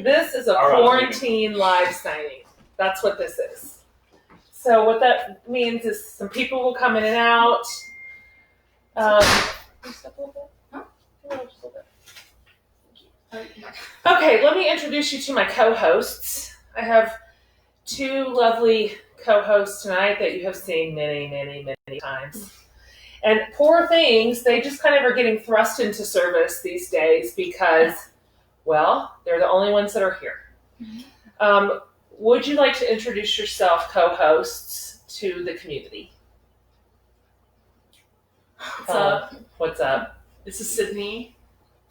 This is a quarantine live signing. That's what this is. So what that means is some people will come in and out. Just a little bit? Huh? Just a little bit. Okay, let me introduce you to my co-hosts. I have two lovely co-hosts tonight that you have seen many times. And poor things, they just kind of are getting thrust into service these days because, well, they're the only ones that are here. Would you like to introduce yourself, co-hosts, to the community? What's up? What's up? This is Sydney,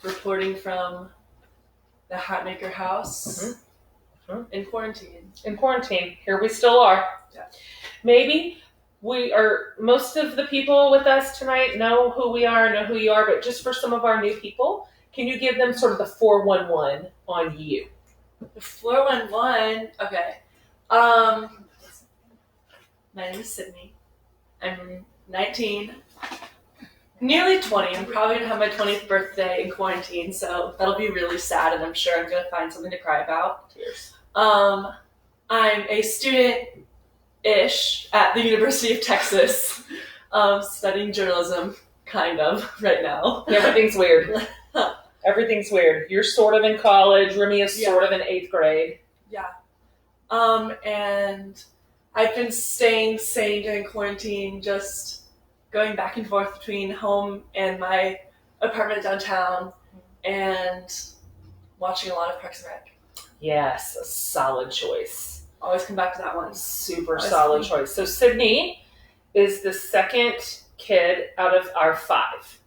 reporting from the Hatmaker house in quarantine. In quarantine. Here we still are. Yeah. Maybe most of the people with us tonight know who we are, know who you are, but just for some of our new people, can you give them sort of the 411 on you? The 411, okay. My name is Sydney. I'm 19. Nearly 20. I'm probably going to have my 20th birthday in quarantine, so that'll be really sad, and I'm sure I'm going to find something to cry about. Cheers. I'm a student-ish at the University of Texas, studying journalism, kind of, right now. Everything's weird. Everything's weird. You're sort of in college. Remy is sort of in 8th grade. Yeah. And I've been staying sane during quarantine, just going back and forth between home and my apartment downtown and watching a lot of Parks and Rec. Yes, a solid choice. Always come back to that one. Super solid choice. So Sydney is the second kid out of our 5.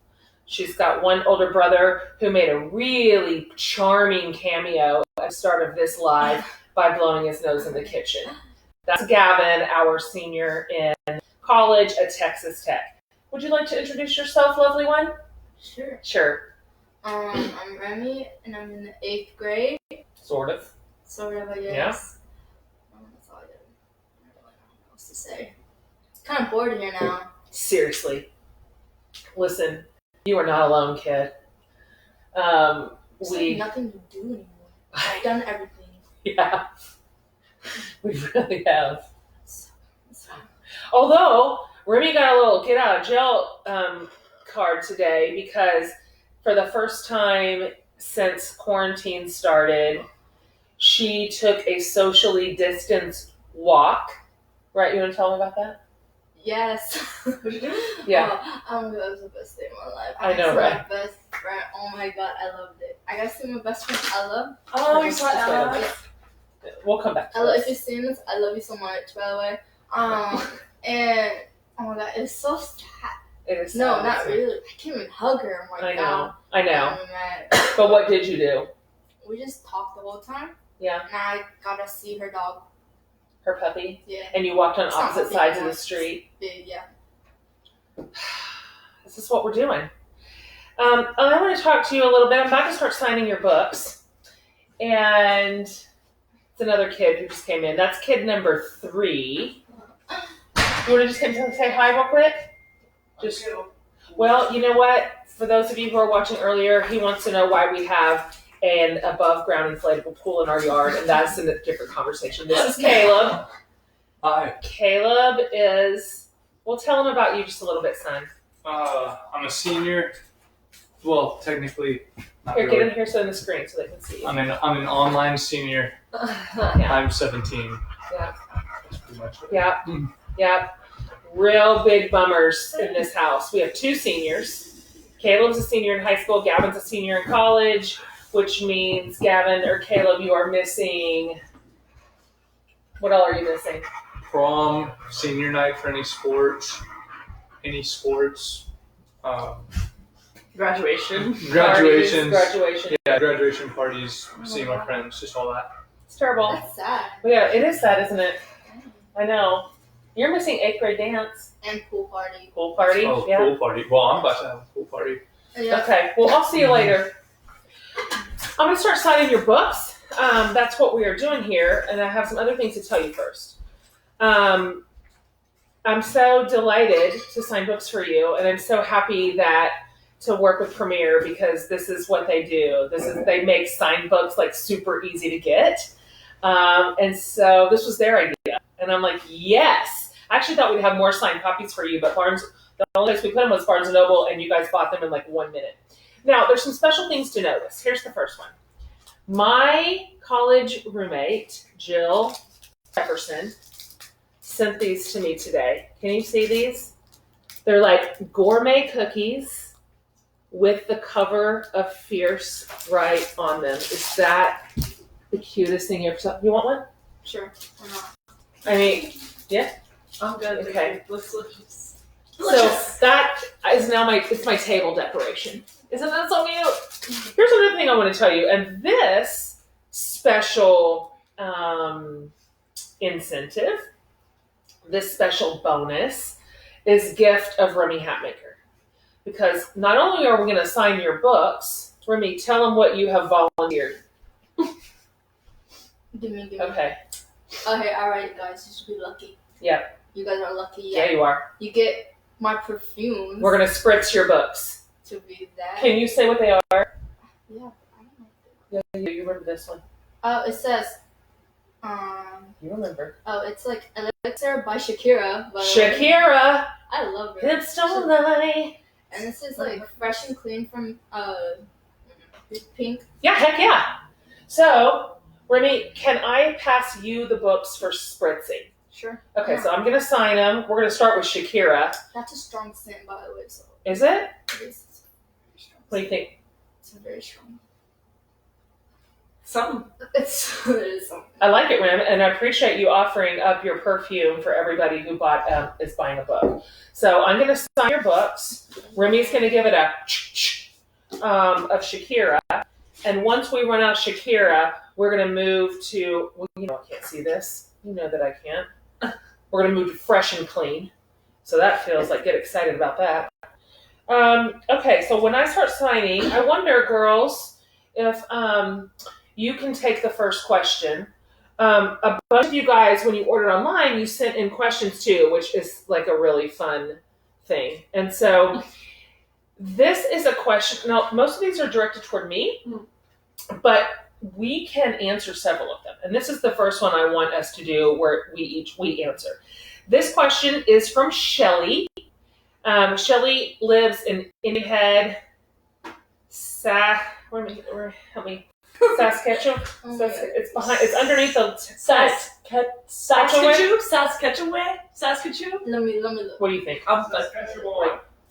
She's got one older brother who made a really charming cameo at the start of this live by blowing his nose in the kitchen. That's Gavin, our senior in college at Texas Tech. Would you like to introduce yourself, lovely one? Sure. I'm Remy, and I'm in the 8th grade. Sort of, I guess. Yeah. That's all I did. I don't really know what else to say. It's kind of bored here now. Seriously. Listen, you are not alone, kid. There's nothing to do anymore. I've done everything. Yeah. We really have. Although, Remy got a little get out of jail card today because for the first time since quarantine started, she took a socially distanced walk. Right? You want to tell me about that? Yes. Yeah. That was the best day of my life. I know, right? My best friend. Oh my god, I loved it. I got to see my best friend, Ella. Oh, you saw Ella? We'll come back to Ella, this. if you're seeing this, I love you so much, by the way. And oh my god, it's so sad. It is. No, sad. not really. I can't even hug her. I'm like, I know. But what did you do? We just talked the whole time. Yeah. And I got to see her dog. Her puppy? Yeah. And you walked on It's not opposite puppy sides of anymore. the street? Big, yeah. This is what we're doing. I want to talk to you a little bit. I'm about to start signing your books. And it's another kid who just came in. That's kid number 3. You want to just come and say hi real quick? Well, you know what? For those of you who are watching earlier, he wants to know why we have an above-ground inflatable pool in our yard, and that's a different conversation. This is Caleb. Hi. Caleb is... Well, tell him about you just a little bit, son. I'm a senior. Well, technically, not Here, really. get in here so in the screen so they can see you. I'm an online senior. Yeah. I'm 17. Yeah. That's pretty much it. Yeah. Yeah. Real big bummers in this house. We have 2 seniors. Caleb's a senior in high school. Gavin's a senior in college, which means Gavin or Caleb, you are missing... What all are you missing? Prom, senior night for any sports. Graduation. Graduations. Graduation. Yeah, graduation parties, seeing my friends, just all that. It's terrible. That's sad. But yeah, it is sad, isn't it? I know. You're missing 8th grade dance. And pool party. Pool party? Oh, Yeah. pool party. Well, I'm about to have a pool party. Yeah. Okay. Well, I'll see you later. I'm going to start signing your books. That's what we are doing here, and I have some other things to tell you first. I'm so delighted to sign books for you, and I'm so happy that to work with Premiere because this is what they do. They make signed books like super easy to get. And so this was their idea. And I'm like, yes. I actually thought we'd have more signed copies for you, but the only place we put them was Barnes & Noble, and you guys bought them in like 1 minute. Now, there's some special things to notice. Here's the first one. My college roommate, Jill Jefferson, sent these to me today. Can you see these? They're like gourmet cookies with the cover of Fierce right on them. Is that the cutest thing you ever saw? You want one? Sure. Why not? I mean, yeah. I'm good. Okay. Looks delicious. So that is now it's my table decoration. Isn't that so cute? Here's another thing I want to tell you, and this special incentive, this special bonus, is gift of Remy Hatmaker. Because not only are we going to sign your books, Remy, tell them what you have volunteered. Give me. Okay. Okay, alright guys, you should be lucky. Yeah. You guys are lucky. Yeah, you are. You get my perfumes. We're going to spritz your books. to be that. Can you say what they are? Yeah, I don't know. Yeah, you remember this one. Oh, it says, You remember. oh, it's like Elixir by Shakira. By the way. Shakira! I love it. Hips don't lie. And this is like fresh and clean from Pink. Yeah, heck yeah. So, Remy, can I pass you the books for spritzing? Sure. Okay, Yeah. so I'm going to sign them. We're going to start with Shakira. That's a strong scent, by the way. So Is it? it is very strong. What do you think? It's very strong. Something. It is something. I like it, Rem, and I appreciate you offering up your perfume for everybody who is buying a book. So I'm going to sign your books. Remy's going to give it a of Shakira. And once we run out of Shakira, we're going to move to, well, you know I can't see this. You know that I can't. We're going to move to Fresh and Clean. So that feels like, get excited about that. Okay, so when I start signing, I wonder, girls, if you can take the first question. A bunch of you guys, when you ordered online, you sent in questions too, which is like a really fun thing. And so this is a question. Now, most of these are directed toward me, but we can answer several of them. And this is the first one I want us to do where we answer. This question is from Shelly. Shelly lives in Indian Head, help me. Saskatchewan. Oh So my God. it's behind. It's underneath the Saskatchewan? Let me look. What do you think? I'm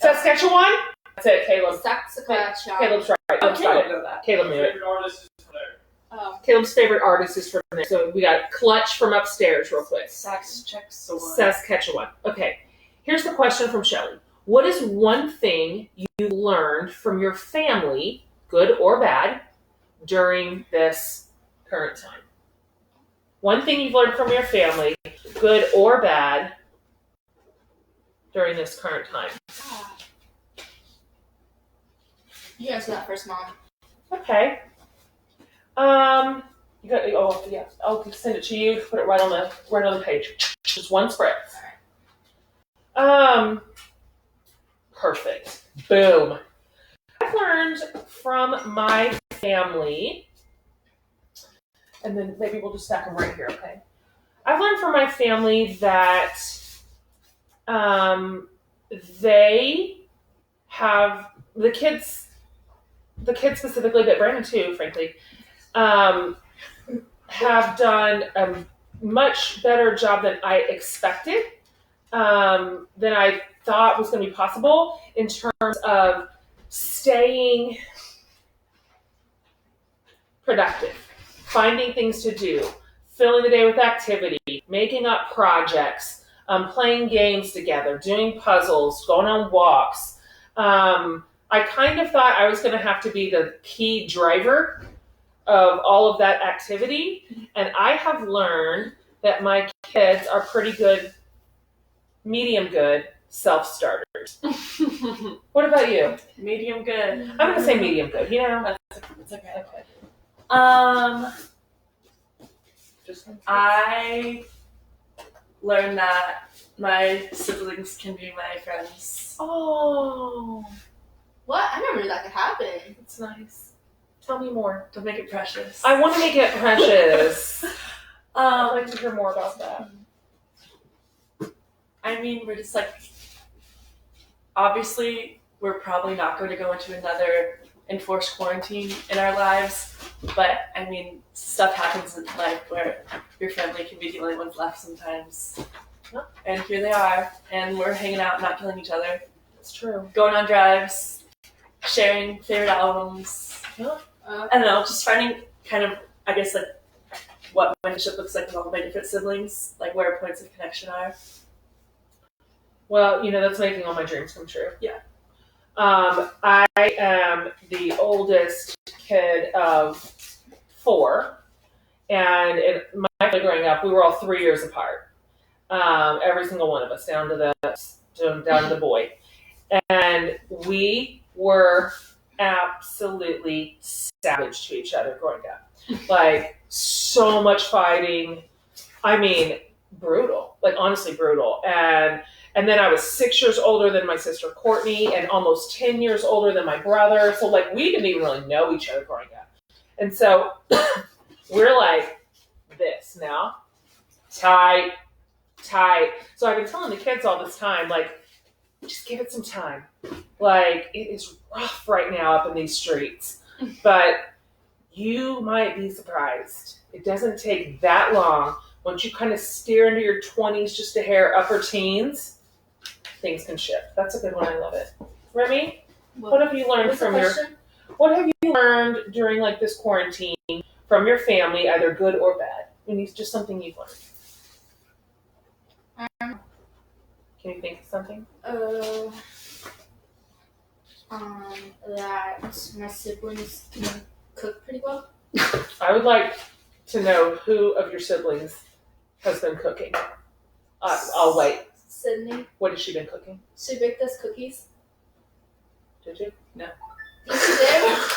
Saskatchewan. That's it, Caleb. Saskatchewan. Caleb's right. Caleb's got it. know that. Caleb knew it. Favorite artist is from there. Caleb's favorite artist is from there. So we got Clutch from upstairs, real quick. Saskatchewan. Okay. Here's the question from Shelly. What is one thing you learned from your family, good or bad, during this current time? One thing you've learned from your family, good or bad, during this current time. You answer that first, Mom. Okay. You got. Oh yeah. I'll send it to you. Put it right on the page. Just one spread. Perfect. Boom. I've learned from my family, and then maybe we'll just stack them right here. Okay. I've learned from my family that they have the kids specifically, but Brandon too, frankly, have done a much better job than I expected, than I thought was going to be possible in terms of staying productive, finding things to do, filling the day with activity, making up projects, playing games together, doing puzzles, going on walks. I kind of thought I was going to have to be the key driver of all of that activity, and I have learned that my kids are pretty good, medium good self-starters. What about you? Medium good. I'm going to say medium good, you know? It's okay. Okay. Just I learned that my siblings can be my friends. Oh, What? I never knew that could happen. It's nice. Tell me more. Don't make it precious. I want to make it precious. I'd Um, like to hear more about that. I mean, we're just like, obviously, we're probably not going to go into another enforced quarantine in our lives, but I mean, stuff happens in life where your family can be the only ones left sometimes. Yep. And here they are, and we're hanging out, not killing each other, It's true. going on drives, sharing favorite albums. I don't know, just finding kind of, I guess, like what friendship looks like with all my different siblings, like where points of connection are. Well, that's making all my dreams come true. Yeah. I am the oldest kid of 4, and in my family growing up, we were all 3 years apart. Every single one of us, down to the boy, and we were absolutely savage to each other growing up. Like, so much fighting. I mean, brutal. Like, honestly brutal. And then I was 6 years older than my sister Courtney and almost 10 years older than my brother. So, like, we didn't even really know each other growing up. And so we're like this now. Tight. So I've been telling the kids all this time, like, just give it some time. Like, it is rough right now up in these streets. But you might be surprised. It doesn't take that long. Once you kind of steer into your 20s, just a hair upper teens, things can shift. That's a good one. I love it. Remy, what have you learned from what have you learned during like this quarantine from your family, either good or bad? It's just something you've learned. Can you think of something? That my siblings can cook pretty well. I would like to know who of your siblings has been cooking. I'll wait. Sydney, What has she been cooking? she baked us cookies. Did you? Yes,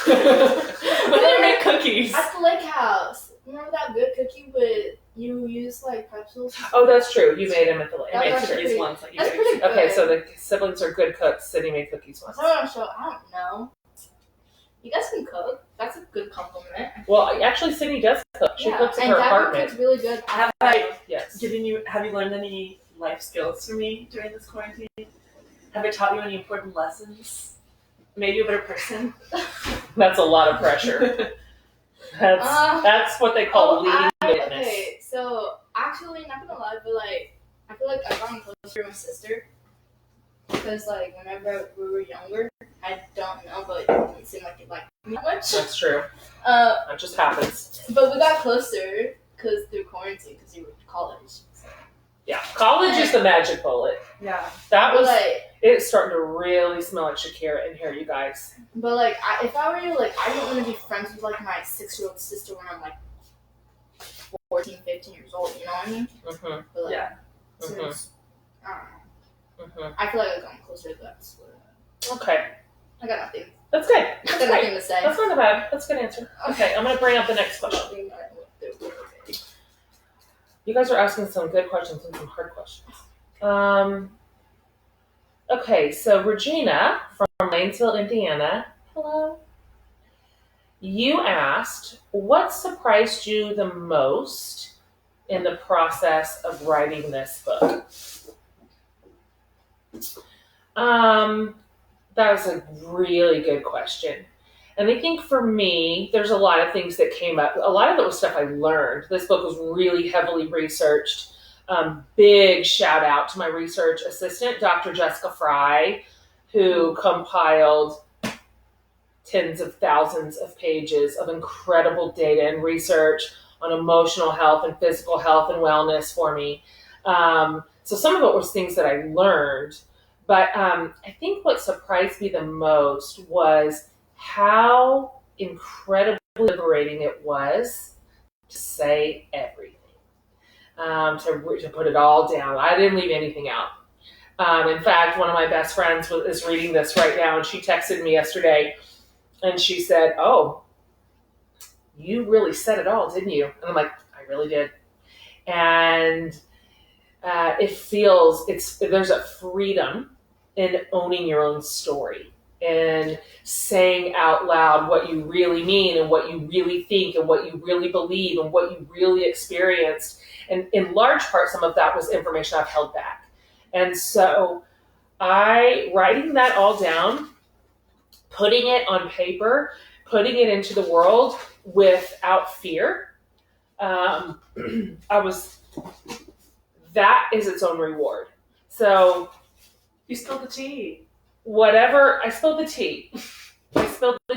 she did. When they make cookies. At the lake house. Remember that good cookie with you use like pretzels? Oh, that's true. You made them at the lake. I made That's cookies pretty- once. Like you That's guys. pretty good. Okay, so the siblings are good cooks. Sydney made cookies once. I don't know. You guys can cook. That's a good compliment. Well, actually, Sydney does cook. She cooks in and her Devin apartment. cooks really good. Have I Yes. have you learned any life skills from me during this quarantine? Have I taught you any important lessons? Made you a better person? That's a lot of pressure. That's what they call leading witness. Okay, so actually, not gonna lie, but like, I feel like I've gotten closer to my sister because like whenever we were younger, I don't know, but it didn't seem like it liked me that much. That's true. Uh, That just happens. but we got closer because through quarantine, because you were in college. So. Yeah, college is the magic bullet. Yeah. That But was. like, It's starting to really smell like Shakira in here, you guys. but like, if I were you, like, I don't want to be friends with like my 6-year-old sister when I'm like 14, 15 years old. You know what I mean? Mm-hmm. But, like, Yeah. since, I don't know. Mm-hmm. I feel like I've gotten closer to that. So, Okay, I got nothing. that's good. I That's got great. nothing to say. That's not a bad. That's a good answer. Okay, I'm gonna bring up the next question. You guys are asking some good questions and some hard questions. Okay, so Regina from Lanesville, Indiana. Hello. You asked, what surprised you the most in the process of writing this book? That was a really good question. And I think for me, there's a lot of things that came up. A lot of it was stuff I learned. This book was really heavily researched. Big shout out to my research assistant, Dr. Jessica Fry, who compiled tens of thousands of pages of incredible data and research on emotional health and physical health and wellness for me. So some of it was things that I learned. But I think what surprised me the most was how incredibly liberating it was to say everything, to put it all down. I didn't leave anything out. In fact, one of my best friends is reading this right now, and she texted me yesterday, and she said, "Oh, you really said it all, didn't you?" And I'm like, "I really did." And there's a freedom in owning your own story in saying out loud what you really mean and what you really think and what you really believe and what you really experienced. And in large part, some of that was information I've held back. And so writing that all down, putting it on paper, putting it into the world without fear, that is its own reward. So You spilled the tea. I spilled the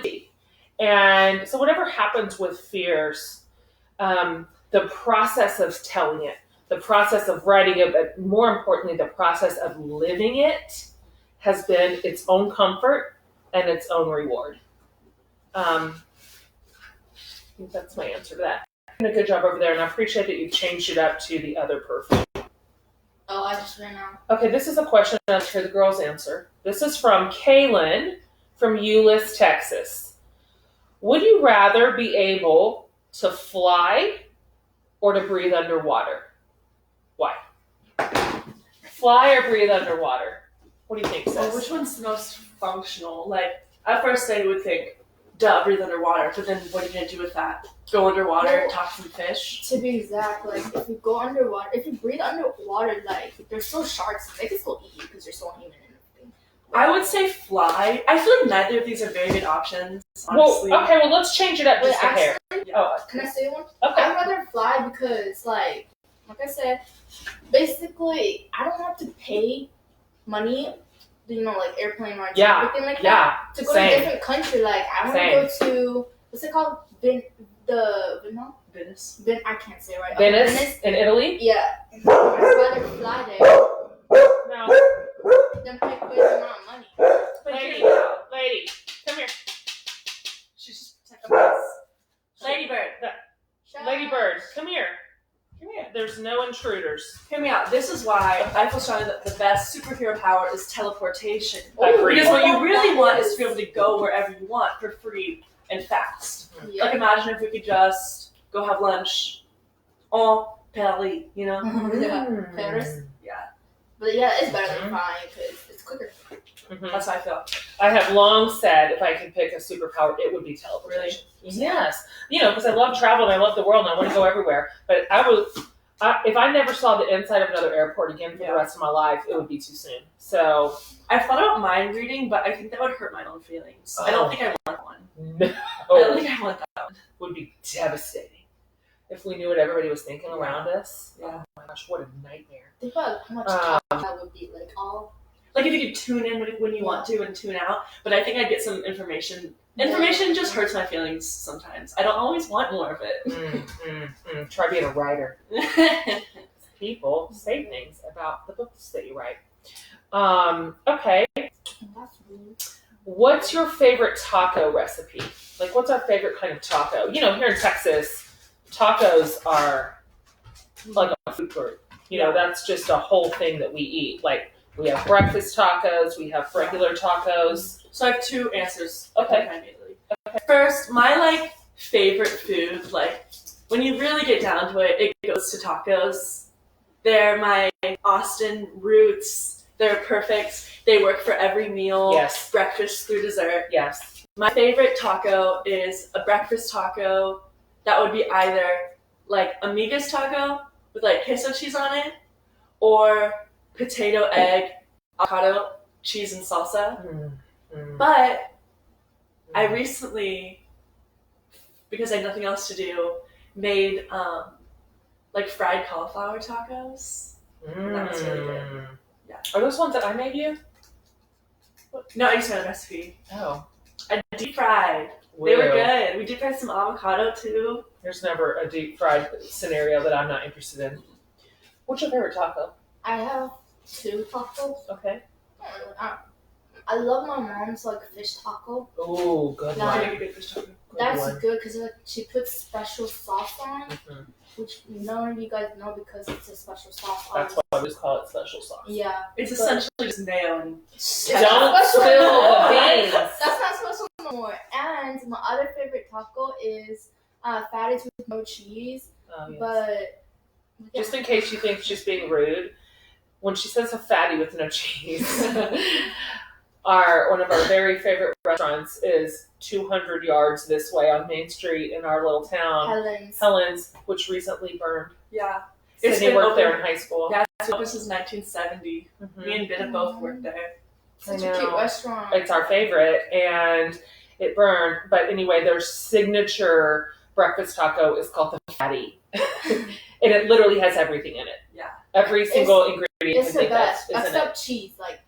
tea. And so whatever happens with fears, the process of telling it, the process of writing it, but more importantly, the process of living it has been its own comfort and its own reward. I think that's my answer to that. You're doing a good job over there, and I appreciate that you've changed it up to the other perfume. Oh, I just ran out. Okay, this is a question I'll hear the girls answer. This is from Kaylin from Euless, Texas. Would you rather be able to fly or to breathe underwater? Why? Fly or breathe underwater? What do you think, sis? Well, which one's the most functional? Like, at first I would think, duh, breathe underwater. But then what are you going to do with that? Go underwater, Well, talk to some fish? To be exact, like if you go underwater, if you breathe underwater, like there's still sharks. They can still eat you because you're still human and everything. I would say fly. I feel like neither of these are very good options, honestly. Well, let's change it up just a hair. Yeah. Can I say one? Okay. I'd rather fly because, like I said, basically, I don't have to pay money, like airplane rides and everything like that. To go to a different country. Like, I want to go to, what's it called? Venice. I can't say it right. Venice in Italy? Yeah. I'd rather fly there No. than pay crazy amount of money. Lady, come here. She's just protecting us. Lady Bird. Lady Bird, come here. There's no intruders. Hear me out. This is why I feel strongly that the best superhero power is teleportation. Agreed. Because what you really want is to be able to go wherever you want for free and fast. Yeah. Like, imagine if we could just go have lunch en Paris, Yeah. Paris. Yeah. But yeah, it's better than flying because it's quicker. Mm-hmm. That's how I feel. I have long said if I could pick a superpower, it would be teleportation. Really? Yes. Because I love travel and I love the world and I want to go everywhere. But if I never saw the inside of another airport again for the rest of my life, it would be too soon. So I've thought about mind reading, but I think that would hurt my own feelings. I don't think I want one. No. I don't think I want that one. Would be devastating if we knew what everybody was thinking around us. Yeah. Oh my gosh, what a nightmare. Think about how much time that would be. Like, if you could tune in when you want to and tune out, but I think I'd get some information. Information just hurts my feelings sometimes. I don't always want more of it. Try being a writer. People say things about the books that you write. Okay. What's your favorite taco recipe? Like, what's our favorite kind of taco? Here in Texas, tacos are like a food group. That's just a whole thing that we eat. Like, we have breakfast tacos, we have regular tacos. So I have two answers. Okay. First, my favorite food, when you really get down to it, it goes to tacos. They're my Austin roots. They're perfect. They work for every meal. Yes. Breakfast through dessert. Yes. My favorite taco is a breakfast taco that would be either amigas taco with queso cheese on it, or potato, egg, avocado, cheese, and salsa. But I recently, because I had nothing else to do, made fried cauliflower tacos. That was really good. Yeah. Are those ones that I made you? No, I just made a recipe. Oh. I deep fried. They were good. We deep fried some avocado too. There's never a deep fried scenario that I'm not interested in. What's your favorite taco? I have two tacos. Okay. I love my mom's fish taco. Ooh, good Now, one. Make a good fish taco. That's good because she puts special sauce on, Mm-hmm. which none of you guys know because it's a special sauce. That's why we just call it special sauce. Yeah. It's essentially just mayo and Don't spill the beans. That's not special no more. And my other favorite taco is fatties with no cheese. Yes. But just in case you think she's being rude, when she says a fatty with no cheese, one of our very favorite restaurants is 200 yards this way on Main Street in our little town, Helen's, which recently burned. Yeah. Sydney worked there in high school. Yeah, it's been open since 1970. Me and Ben both worked there. Such a cute restaurant. It's our favorite, and it burned. But anyway, their signature breakfast taco is called the Fatty. And it literally has everything in it. Yeah. Every single ingredient. It's the best. Except cheese. Like,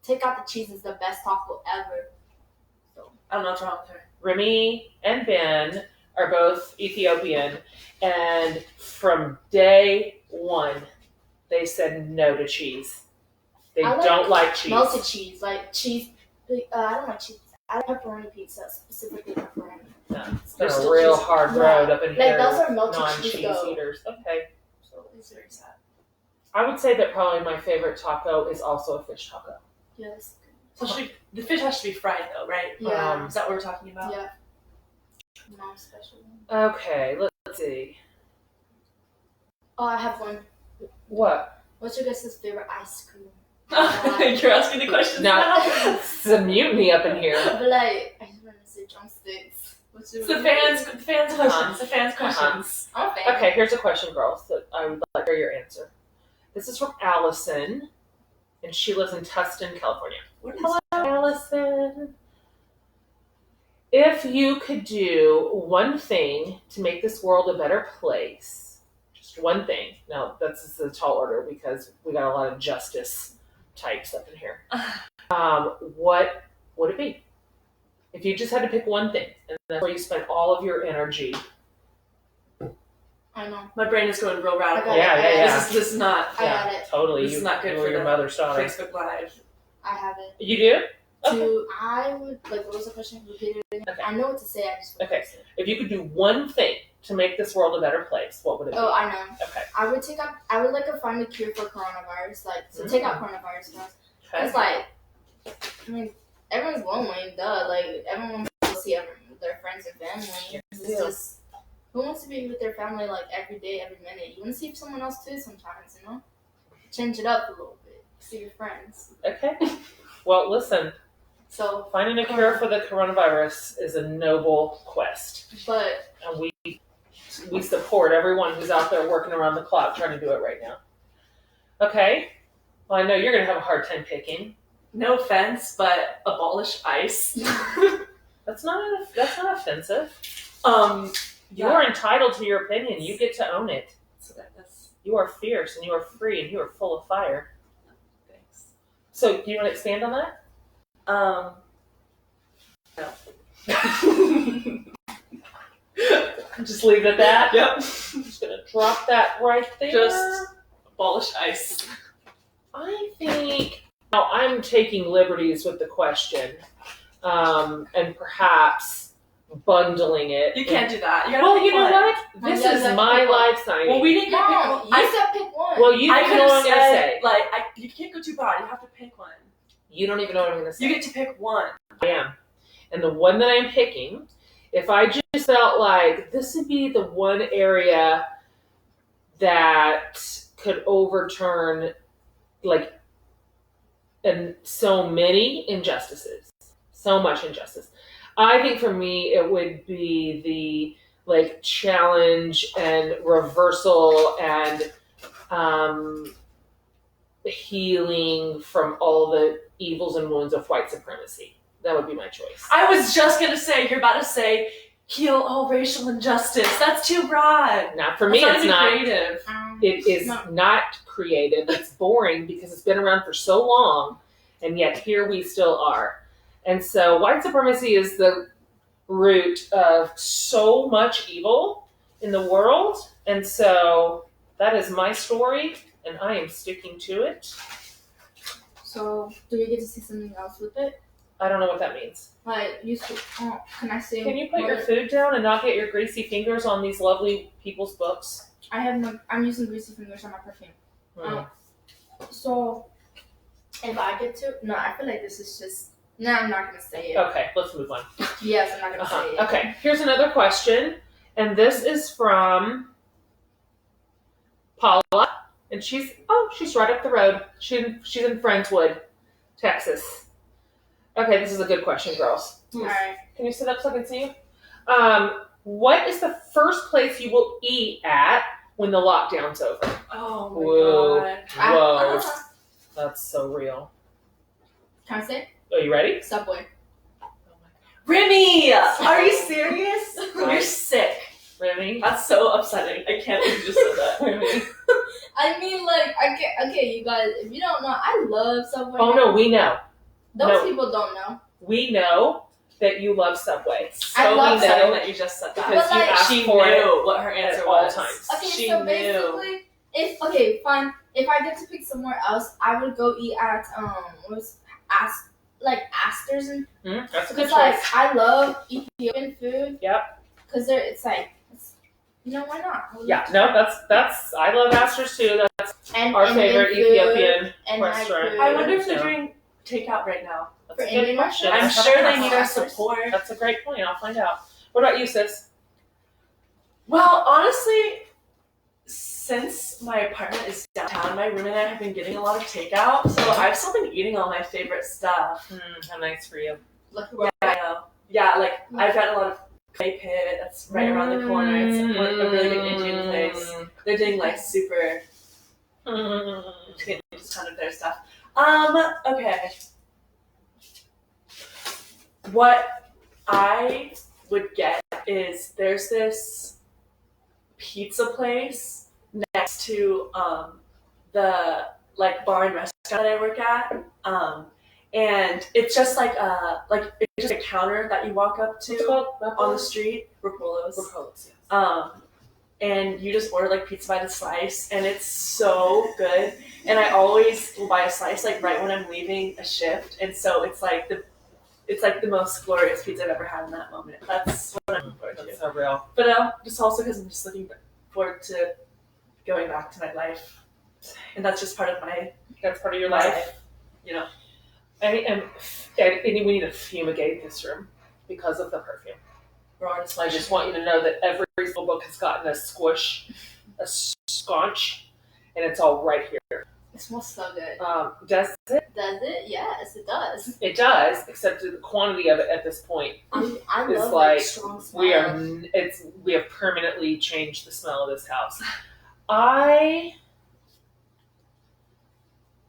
take out the cheese, is the best taco ever. So. I don't know what's wrong with her. Remy and Ben are both Ethiopian, and from day one, they said no to cheese. They don't like cheese. Melted cheese, like cheese. I don't like cheese. I like pepperoni pizza, specifically pepperoni. No, it's been a real hard road up in here. Like, those are melted non-cheese cheese, though. eaters. Okay. So it's very sad. I would say that probably my favorite taco is also a fish taco. Yes. So the fish has to be fried though, right? Yeah. Is that what we're talking about? Yeah. Mom's special. Okay, let's see. Oh, I have one. What? What's your guys' favorite ice cream? You're asking the questions now. It's a mutiny up in here. But like, I just want to say drumsticks. What's your It's the fans' questions. The fans' questions. I'm a fan. Okay, here's a question, girls, that I would like to hear your answer. This is from Allison, and she lives in Tustin, California. Hello, Allison. If you could do one thing to make this world a better place, just one thing. Now, that's a tall order because we got a lot of justice types up in here. What would it be? If you just had to pick one thing, and that's where you spend all of your energy. I know. My brain is going real radical. Yeah. This is not. I got it. Totally. This is not good you for your the mother's daughter. Facebook Live. I have it. You do? Okay. I would, like, what was the question? Repeat it again. Okay. I know what to say, I just forgot to say it. If you could do one thing to make this world a better place, what would it be? Oh, I know. Okay. I would like to find a cure for coronavirus, like, so take out coronavirus guys. It's like, I mean, everyone's lonely, duh. Like, everyone wants to see their friends and family. It's just, who wants to be with their family, like, every day, every minute? You want to see someone else, too, sometimes, you know? Change it up a little bit. See your friends. Okay. Well, listen. So, finding a cure for the coronavirus is a noble quest. But, and we support everyone who's out there working around the clock trying to do it right now. Okay. Well, I know you're going to have a hard time picking. No offense, but abolish ICE. That's not offensive. You Yeah. are entitled to your opinion. You get to own it. So that's You are fierce and you are free and you are full of fire. thanks. So, do you want to expand on that? No. Just leave it at that? Yep. I'm just going to drop that right there. Just abolish ICE. I think... Now, I'm taking liberties with the question, and perhaps bundling it. You can't do that. You gotta Well, pick you know one. what? Well, This yeah, is that's my pick one. life sign. Well, we didn't get no, pick you one. said pick one. Well, you I don't could know have what I'm going to said, say. like, you can't go too broad. You have to pick one. You don't even know what I'm going to say. You get to pick one. I am. And the one that I'm picking, if I just felt like this would be the one area that could overturn, like, and so many injustices, so much injustice. I think for me, it would be the, like, challenge and reversal and healing from all the evils and wounds of white supremacy. That would be my choice. I was just gonna say, you're about to say, heal all racial injustice. That's too broad. Not for me, That's it's not. creative. It is not creative. It's boring because it's been around for so long, and yet here we still are. And so white supremacy is the root of so much evil in the world. And so that is my story, and I am sticking to it. So, do we get to see something else with it? I don't know what that means. Like, can I say? Can you put your food down and not get your greasy fingers on these lovely people's books? I'm using greasy fingers on my perfume. So, if I get to, no, I feel like this is just. No, I'm not gonna say it. Okay, let's move on. Yes, I'm not gonna say it. Okay, here's another question, and this is from Paula, and she's right up the road. She's in Friendswood, Texas. Okay, this is a good question, girls. Alright. Can you sit up so I can see you? What is the first place you will eat at when the lockdown's over? Oh my Whoa. god. Whoa. That's so real. Can I say? Are you ready? Subway. Remy! Are you serious? You're sick. Remy? That's so upsetting. I can't believe you just said that. Remy? I mean, like, okay, you guys, if you don't know, I love Subway. Oh, no, we know. Those people don't know. We know that you love Subway. I So love upsetting Subway. that you just said that. Because But, you like, asked She for it knew what her answer at all was. times. Okay, She so knew. basically, fine. If I get to pick somewhere else, I would go eat at Astor's and That's a good because like choice. I love Ethiopian food. Yep. Because why not? Yeah, no, that's I love Astor's too. That's And our Indian favorite food, Ethiopian and restaurant. food. I wonder if they're Yeah. doing takeout right now. That's For a good Indian question. I'm restaurants? sure they need our Astor's? support. That's a great point. I'll find out. What about you, sis? Well, honestly, since my apartment is downtown, my room and I have been getting a lot of takeout, so I've still been eating all my favorite stuff. How nice for you. Look Yeah, I know. Yeah, like I've got a lot of clay pit that's right around the corner. It's a really good Indian place. They're doing like super just kind of their stuff. Okay. What I would get is there's this pizza place next to the like bar and restaurant that I work at. And it's just like it's just a counter that you walk up to on the street. Rapolo's. And you just order like pizza by the slice, and it's so good. And I always will buy a slice like right when I'm leaving a shift, and so it's like the most glorious pizza I've ever had in that moment. That's what I'm looking forward to. That's so real. But just also because I'm just looking forward to going back to my life, and that's just part of my That's part of your life. You know. And we need to fumigate this room because of the perfume. I just want you to know that every single book has gotten a squish, a sconch, and it's all right here. It smells so good. Does it? Does it? Yes, it does. It does, except the quantity of it at this point. I It's love like strong smell. we have permanently changed the smell of this house.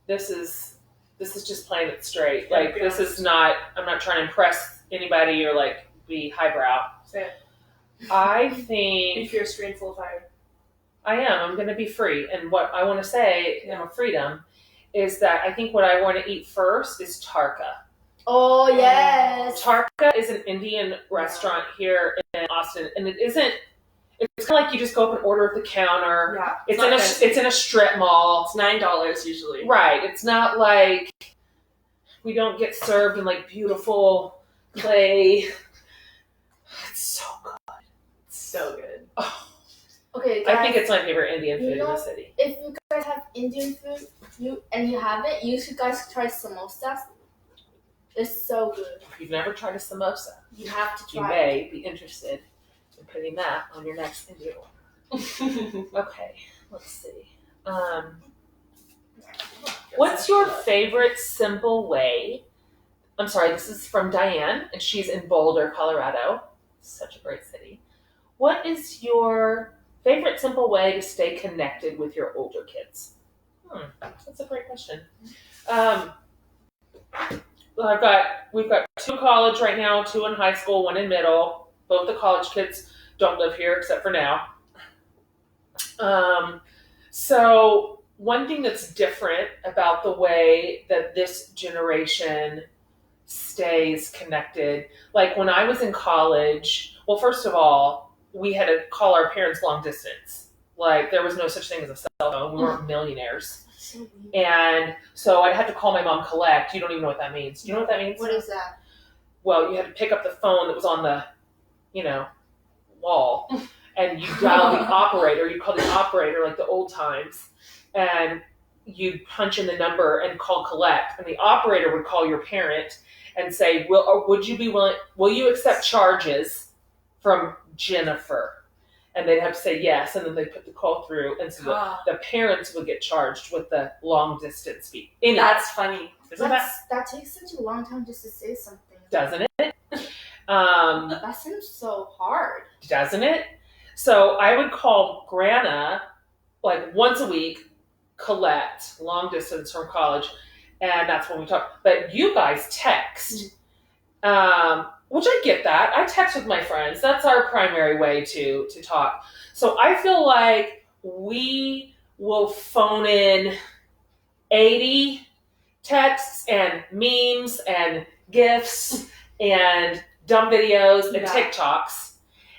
This is just playing it straight. Like this is not. I'm not trying to impress anybody or like be highbrow. Say it. I think If you're a screen full of fire. I am. I'm going to be free. And what I want to say in my freedom is that I think what I want to eat first is tarka. Oh yes. Tarka is an Indian restaurant here in Austin, and it's kind of like you just go up and order at the counter. Yeah. It's in a strip mall. It's $9 usually. Right. It's not like we don't get served in like beautiful clay. It's so good. It's so good. Oh, Okay, guys, I think it's my favorite Indian food in the city. if you guys have Indian food, you haven't, you should guys try samosas. It's so good. If you've never tried a samosa, You have to you try. may be interested in putting that on your next Indian order. Okay, let's see. What's your favorite simple way? I'm sorry, this is from Diane, and she's in Boulder, Colorado. Such a great city. What is your favorite simple way to stay connected with your older kids? That's a great question. We've got 2 in college right now, 2 in high school, 1 in middle. Both the college kids don't live here except for now. So one thing that's different about the way that this generation stays connected, like when I was in college, well, first of all, we had to call our parents long distance. Like there was no such thing as a cell phone. We weren't millionaires. So weird. And so I'd have to call my mom collect. You don't even know what that means. Do you know what that means? What is that? Well, you had to pick up the phone that was on the, wall, and you dial the operator. You call the operator like the old times, and you'd punch in the number and call collect, and the operator would call your parent and say, will you accept charges from Jennifer? And they'd have to say yes, and then they'd put the call through, and so the parents would get charged with the long distance fee. Anyway, That's funny. Isn't that, that takes such a long time just to say something. doesn't it? That seems so hard. Doesn't it? So I would call Grana like once a week, Colette, long distance from college, and that's when we talk. But you guys text, which I get that. I text with my friends. That's our primary way to talk. So I feel like we will phone in 80 texts and memes and GIFs and dumb videos and TikToks.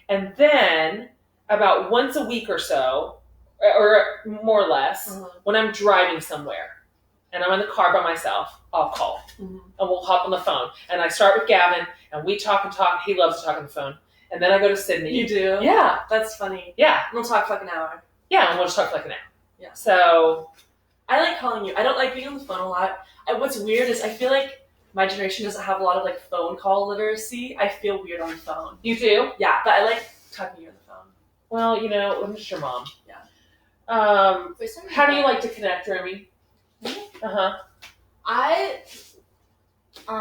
And then about once a week or so, or more or less, when I'm driving somewhere and I'm in the car by myself, I'll call. And we'll hop on the phone. And I start with Gavin and we talk and talk. He loves to talk on the phone. And then I go to Sydney. You do? Yeah. That's funny. Yeah. We'll talk for like an hour. Yeah, and we'll just talk for like an hour. Yeah. So I like calling you. I don't like being on the phone a lot. What's weird is I feel like my generation doesn't have a lot of like phone call literacy. I feel weird on the phone. you do? Yeah, but I like talking to you on the phone. Well, you know, I'm just your mom. Yeah. How do you like to connect, Remy?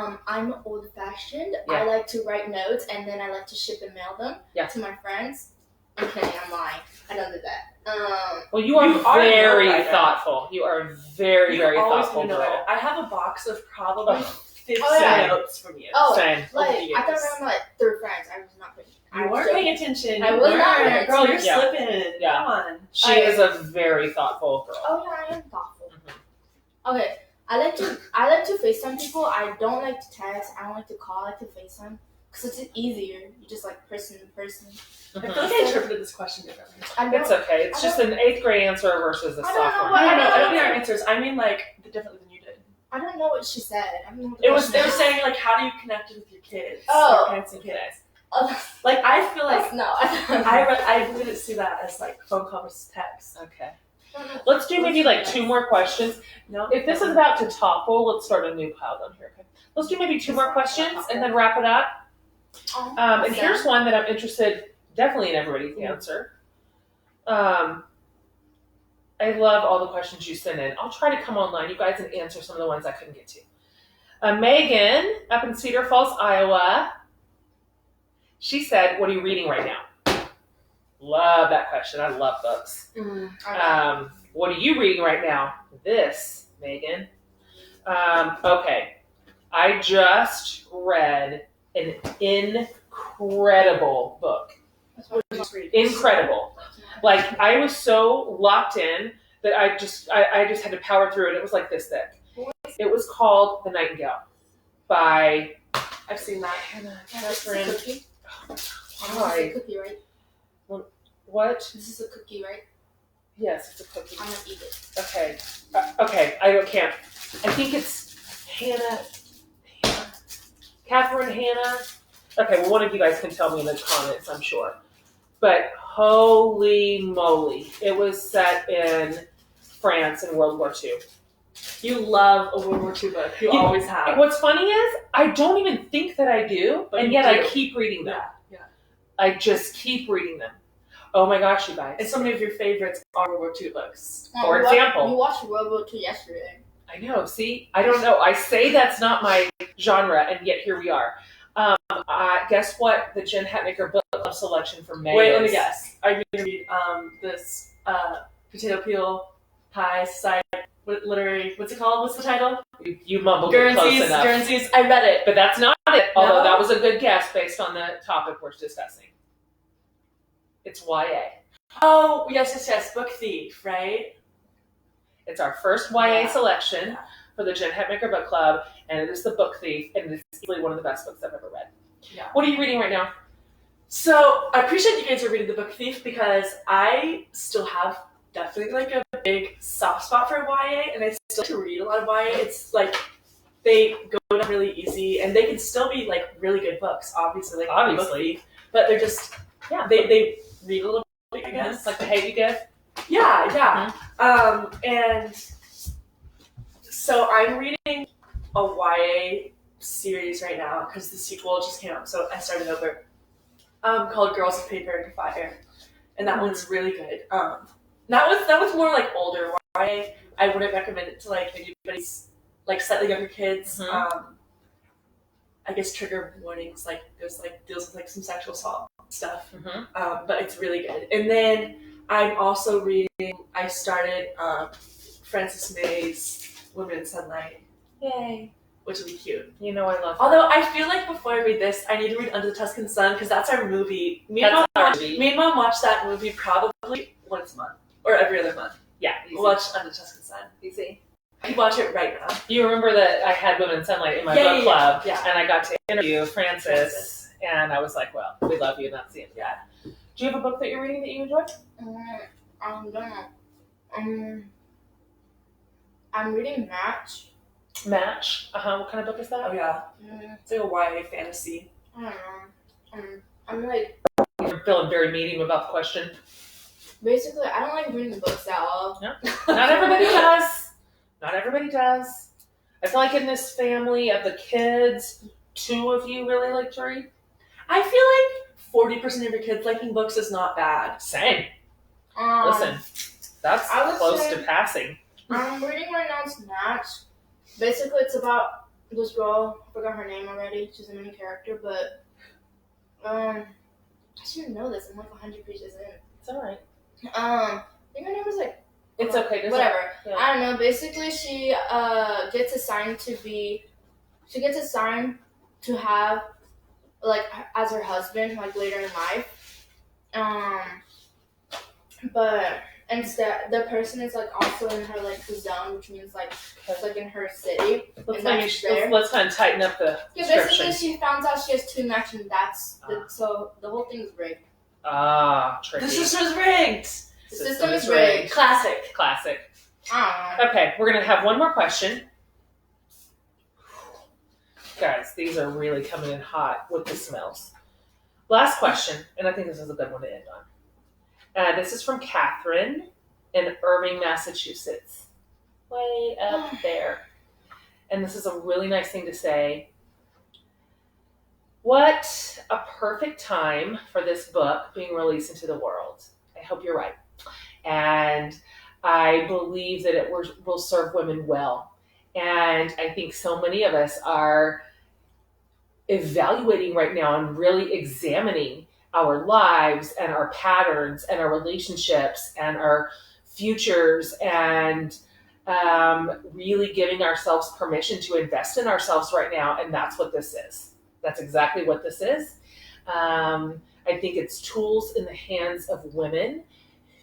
I'm old fashioned. Yeah. I like to write notes and then I like to ship and mail them to my friends. I'm kidding, I'm lying. I don't do that. Well, you are very right thoughtful. You are very, very thoughtful girl. I have a box of probably 50 yeah. notes from you. Oh, Same. like, Over the years. I thought we were like third friends. I was not paying. You weren't paying attention. I was not paying attention. Girl, you're Yeah. slipping. Yeah. Come on. She is a very thoughtful girl. Oh yeah, I am thoughtful. Okay, I like to FaceTime people. I don't like to text. I don't like to call. I like to FaceTime because it's easier. You just like person to person. I feel like I interpreted this question differently. It's okay. It's just an 8th grade answer versus a I don't know sophomore. what- I don't mean our answers. I mean like differently than you did. I don't know what she said. I don't know what the They were question was. saying like how do you connect with your kids? Oh, Your parents and kids. Oh, Like I feel like no. I didn't see that as like phone call versus text. Okay. Let's do maybe like 2 more questions. No. If this is about to topple, let's start a new pile down here. Okay. Let's do maybe 2 more questions and then wrap it up. And here's one that I'm interested definitely in everybody's answer. I love all the questions you send in. I'll try to come online, you guys, and answer some of the ones I couldn't get to. Megan, up in Cedar Falls, Iowa. She said, what are you reading right now? Love that question. I love books. What are you reading right now? This, Megan. Okay. I just read an incredible book. Incredible. Like, I was so locked in that I just had to power through it. It was like this thick. It was called The Nightingale by I've seen that. Catherine. This is Hi. a cookie, right? What? This is a cookie, right? Yes, it's a cookie. I'm gonna eat it. Okay. Okay, I can't. I think it's Hannah. Catherine Hannah. Okay, well, one of you guys can tell me in the comments, I'm sure. But holy moly, it was set in France in World War II. You love a World War II book. You always have. And what's funny is, I don't even think that I do, But and you yet I do. keep reading them. Yeah. I just keep reading them. Oh my gosh, you guys. And so many of your favorites are World War II books. For example. We watched World War II yesterday. I know, see? I don't know. I say that's not my genre, and yet here we are. Guess what? The Jen Hatmaker book club selection for May. Wait, let me guess. Are you going to read this potato peel pie side literary? What's it called? What's the title? You mumbled it close enough. Guernseys. I read it. But that's not it. Although No? that was a good guess based on the topic we're discussing. It's YA. Oh yes. Book Thief, right? It's our first YA selection Yeah. for the Jen Hatmaker book club, and it is The Book Thief, and it's easily one of the best books I've ever read. Yeah. What are you reading right now? So I appreciate you guys are reading The Book Thief because I still have definitely like a big soft spot for YA, and I still like to read a lot of YA. It's like they go down really easy, and they can still be like really good books, obviously. The Book Thief, but they're just they read a little bit, I guess. Like The Hate You Give? Yeah. And so I'm reading a YA series right now because the sequel just came out, so I started over. Called Girls of Paper and Fire, and that one's really good. That was more like older YA. I wouldn't recommend it to like anybody like slightly younger kids. Mhm. I guess trigger warnings, like there's like deals with like some sexual assault stuff, Mm-hmm. but it's really good. And then I'm also reading. I started Frances May's Women in Sunlight. Yay! Which will be cute. You know I love that. Although I feel like before I read this, I need to read Under the Tuscan Sun because that's our movie. Me and Mom watch that movie probably once a month or every other month. Yeah, easy. We'll watch Under the Tuscan Sun. Easy. You watch it right now. You remember that I had Women in Sunlight in my book club, yeah. and I got to interview Frances, and I was like, well, we love you, and that's the end. Yeah. Do you have a book that you're reading that you enjoy? I'm reading Match. Match? What kind of book is that? Oh yeah. It's like a YA fantasy. I don't know. I'm like, You're feeling very medium about the question. basically, I don't like reading books at all. No. Not everybody does. Not everybody does. I feel like in this family of the kids, 2 of you really like to read. I feel like 40% of your kids liking books is not bad. Same. Listen, that's I would close say- to passing. I'm reading right now. It's Match. Basically, it's about this girl. I forgot her name already. She's a main character, but I should know this. I'm like 100 pages in. It's all right. I think her name was like. It's okay. Whatever. Yeah. I don't know. Basically, she gets assigned to have like as her husband like later in life. But instead, the person is like also in her like zone, which means like it's like in her city. Let's kind of tighten up the description. Basically, she finds out she has 2 matches, and so the whole thing is rigged. Tricky. The system's rigged. The system is rigged. Classic. Classic. I don't know. Okay, we're gonna have one more question. Guys, these are really coming in hot with the smells. Last question, and I think this is a good one to end on. This is from Catherine in Irving, Massachusetts. Way up there. And this is a really nice thing to say. What a perfect time for this book being released into the world. I hope you're right. And I believe that it will serve women well. And I think so many of us are evaluating right now and really examining our lives and our patterns and our relationships and our futures and really giving ourselves permission to invest in ourselves right now. And that's what this is. That's exactly what this is. I think it's tools in the hands of women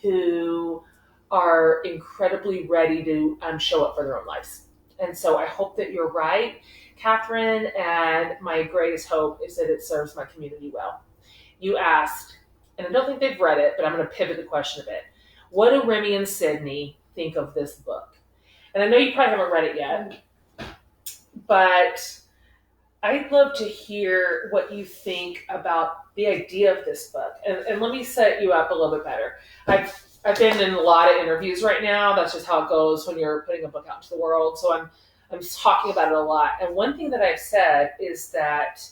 who are incredibly ready to show up for their own lives. And so I hope that you're right, Catherine, and my greatest hope is that it serves my community well. You asked, and I don't think they've read it, but I'm going to pivot the question a bit. What do Remy and Sydney think of this book? And I know you probably haven't read it yet, but I'd love to hear what you think about the idea of this book. And let me set you up a little bit better. I've been in a lot of interviews right now. That's just how it goes when you're putting a book out into the world. So I'm talking about it a lot. And one thing that I've said is that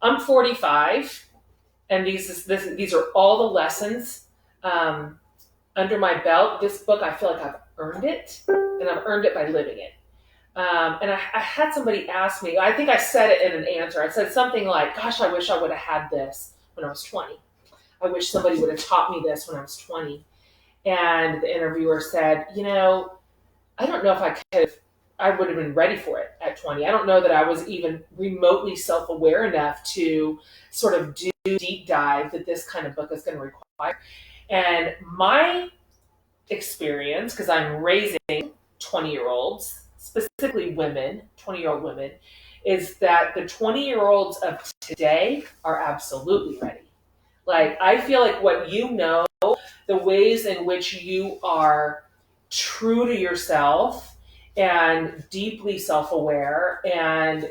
I'm 45, and these are all the lessons under my belt. This book, I feel like I've earned it, and I've earned it by living it. And I had somebody ask me, I think I said it in an answer. I said something like, gosh, I wish I would have had this when I was 20. I wish somebody would have taught me this when I was 20. And the interviewer said, I don't know if I would have been ready for it at 20. I don't know that I was even remotely self-aware enough to sort of do deep dive that this kind of book is going to require. And my experience, because I'm raising 20-year-olds, specifically women, 20-year-old women, is that the 20-year-olds of today are absolutely ready. Like, I feel like what you know, the ways in which you are true to yourself and deeply self-aware and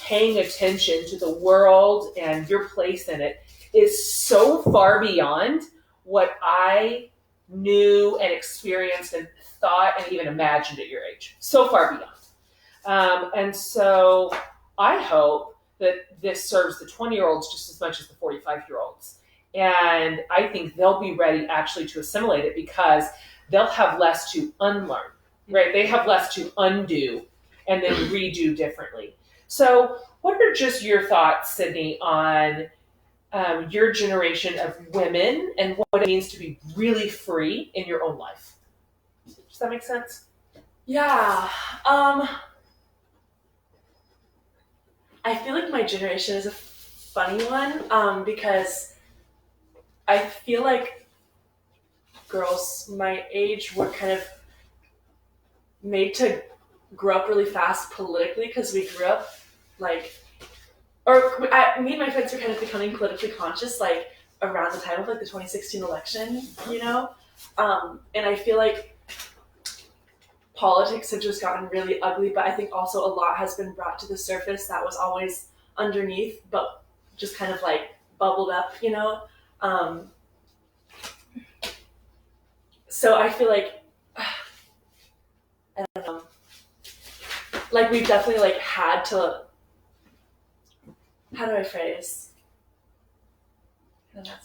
paying attention to the world and your place in it is so far beyond what I knew and experienced and thought and even imagined at your age. So far beyond. And so I hope that this serves the 20-year-olds just as much as the 45-year-olds. And I think they'll be ready actually to assimilate it because they'll have less to unlearn. right? They have less to undo and then redo differently. So what are just your thoughts, Sydney, on your generation of women and what it means to be really free in your own life? Does that make sense? Yeah. I feel like my generation is a funny one because I feel like girls my age were kind of made to grow up really fast politically because we grew up me and my friends were kind of becoming politically conscious like around the time of like the 2016 election, and I feel like politics have just gotten really ugly, but I think also a lot has been brought to the surface that was always underneath, but just kind of like bubbled up, So I feel like, I don't know, like we've definitely like had to, how do I phrase?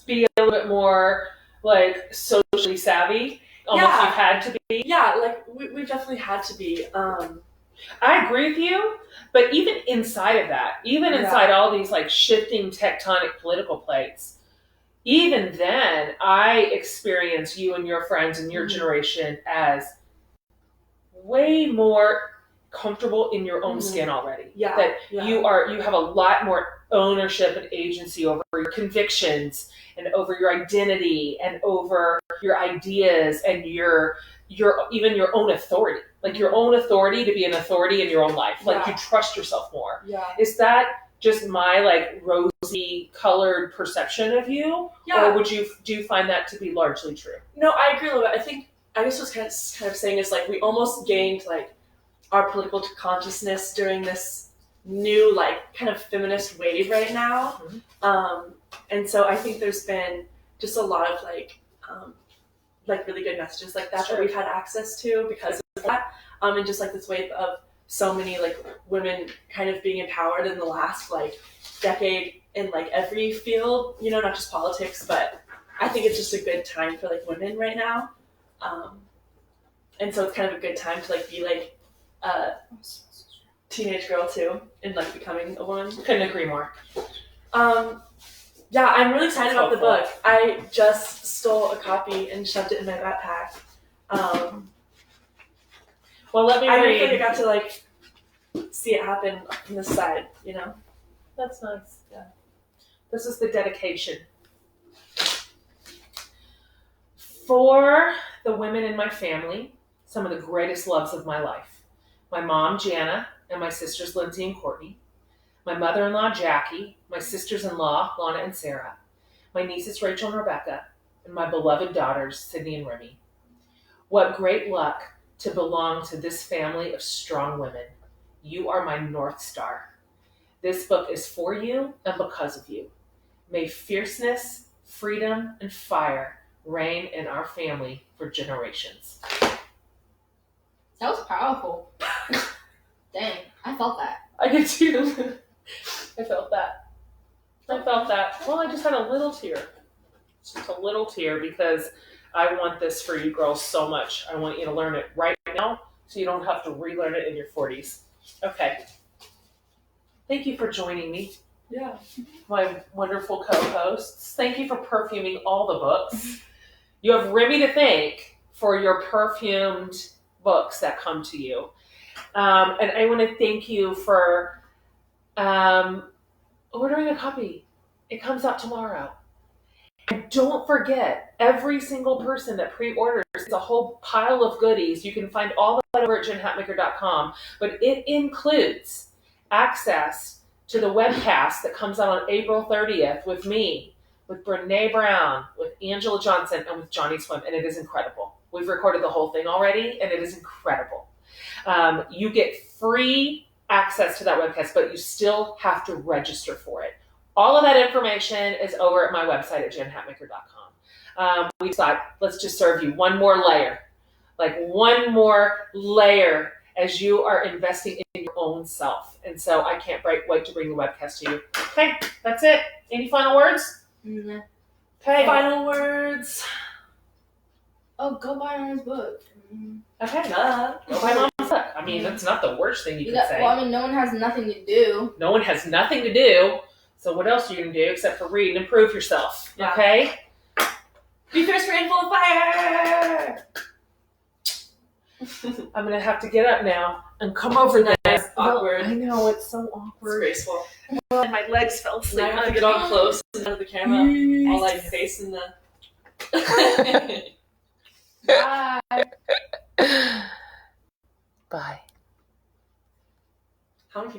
Be a little bit more like socially savvy, almost Yeah. you've had to be. Yeah, like we've definitely had to be. I agree with you, but even inside of that, even inside all these like shifting tectonic political plates, even then I experience you and your friends and your generation as way more comfortable in your own skin already. Yeah. That you have a lot more ownership and agency over your convictions and over your identity and over your ideas and your even your own authority. Like your own authority to be an authority in your own life. Like you trust yourself more. Yeah. Is that just my like rosy colored perception of you? Yeah. Or do you find that to be largely true? No, I agree a little bit. I guess what I was kind of saying is like we almost gained like our political consciousness during this new like kind of feminist wave right now. And so I think there's been just a lot of like really good messages like that that we've had access to because of that. And just like this wave of so many like women kind of being empowered in the last like decade in like every field, not just politics, but I think it's just a good time for like women right now. And so it's kind of a good time to like be like a teenage girl too and like becoming a woman. Couldn't agree more. Yeah, I'm really excited That's about the book. I just stole a copy and shoved it in my backpack. Well, let me I read. think I got to like see it happen from this side, That's nice. Yeah. This is the dedication. For the women in my family, some of the greatest loves of my life. My mom, Jana, and my sisters, Lindsay and Courtney. My mother-in-law, Jackie. My sisters-in-law, Lana and Sarah. My nieces, Rachel and Rebecca. And my beloved daughters, Sydney and Remy. What great luck to belong to this family of strong women. You are my North Star. This book is for you and because of you. May fierceness, freedom, and fire reign in our family for generations. That was powerful. Dang, I felt that. I did too. I felt that. Well, I just had a little tear. Just a little tear because I want this for you girls so much. I want you to learn it right now so you don't have to relearn it in your 40s. Okay. Thank you for joining me. Yeah. My wonderful co-hosts. Thank you for perfuming all the books. You have Remy to thank for your perfumed books that come to you. And I want to thank you for ordering a copy. It comes out tomorrow. And don't forget, every single person that pre-orders is a whole pile of goodies. You can find all that over at jenhatmaker.com. But it includes access to the webcast that comes out on April 30th with me, with Brene Brown, with Angela Johnson, and with Johnny Swim. And it is incredible. We've recorded the whole thing already, and it is incredible. You get free access to that webcast, but you still have to register for it. All of that information is over at my website at jenhatmaker.com. We thought, let's just serve you one more layer. Like one more layer as you are investing in your own self. And so I can't wait to bring the webcast to you. Okay, that's it. Any final words? Mm-hmm. Okay. Final words. Oh, go buy Mom's book. Okay. Duh. Go buy Mom's book. I mean, that's not the worst thing you can say. Well, I mean, no one has nothing to do. No one has nothing to do. So what else are you going to do except for read and improve yourself? Yeah. Okay? Be fierce, full of fire. I'm going to have to get up now and come over there. Nice, awkward. I know, it's so It's awkward. graceful. And my legs fell asleep. Now I have to get all close and under the camera. All like facing the. Bye. Bye.